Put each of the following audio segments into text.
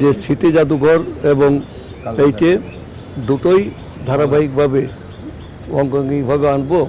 যে স্মৃতি জাদুঘর এবং এইকে দুটোই ধারাবাহিকভাবে অঙ্গাঙ্গিভাবে আনবো।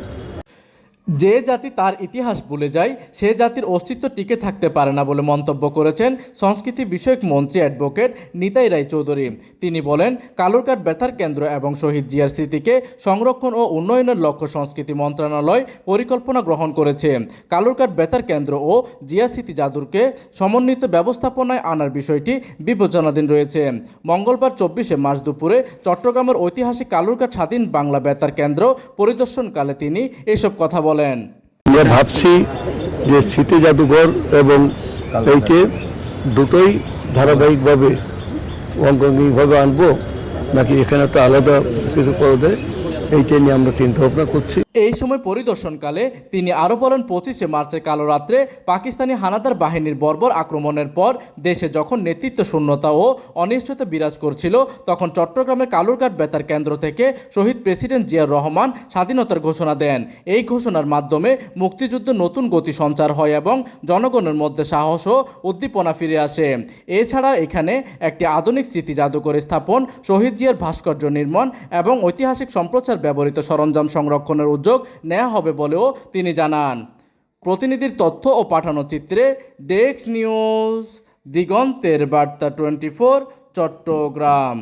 যে জাতি তার ইতিহাস ভুলে যায় সে জাতির অস্তিত্ব টিকে থাকতে পারে না বলে মন্তব্য করেছেন সংস্কৃতি বিষয়ক মন্ত্রী অ্যাডভোকেট নিতাই রায়চৌধুরী। তিনি বলেন, কালুরঘাট বেতার কেন্দ্র এবং শহীদ জিয়ার স্মৃতিকে সংরক্ষণ ও উন্নয়নের লক্ষ্য সংস্কৃতি মন্ত্রণালয় পরিকল্পনা গ্রহণ করেছে। কালুরঘাট বেতার কেন্দ্র ও জিয়া স্মৃতি জাদুঘরকে সমন্বিত ব্যবস্থাপনায় আনার বিষয়টি বিবেচনাধীন রয়েছে। মঙ্গলবার 24শে মার্চ দুপুরে চট্টগ্রামের ঐতিহাসিক কালুরঘাট স্বাধীন বাংলা বেতার কেন্দ্র পরিদর্শনকালে তিনি এসব কথা বলেন। আমরা ভাবছি যে স্মৃতি জাদুঘর এবং এইকে দুটোই ধারাবাহিকভাবে অঙ্গাঙ্গিভাবে আনবো, নাকি এখানে একটা আলাদা কিছু করে দেয়, এইটা নিয়ে আমরা চিন্তা ভাবনা করছি। এই সময় পরিদর্শনকালে তিনি আরও বলেন, 25শে মার্চের কালো রাত্রে পাকিস্তানি হানাদার বাহিনীর বর্বর আক্রমণের পর দেশে যখন নেতৃত্ব শূন্যতা ও অনিশ্চয়তা বিরাজ করছিল, তখন চট্টগ্রামের কালুরঘাট বেতার কেন্দ্র থেকে শহীদ প্রেসিডেন্ট জিয়াউর রহমান স্বাধীনতার ঘোষণা দেন। এই ঘোষণার মাধ্যমে মুক্তিযুদ্ধ নতুন গতি সঞ্চার হয় এবং জনগণের মধ্যে সাহস ও উদ্দীপনা ফিরে আসে। এছাড়া এখানে একটি আধুনিক স্মৃতি জাদুঘর স্থাপন, শহীদ জিয়ার ভাস্কর্য নির্মাণ এবং ঐতিহাসিক সম্প্রচার ব্যবহৃত সরঞ্জাম সংরক্ষণের উদ্যোগ নেওয়া হবে বলেও তিনি জানান। প্রতিনিধির তথ্য ও পাঠানো চিত্রে ডেস্ক নিউজ, দিগন্তের বার্তা 24, চট্টগ্রাম।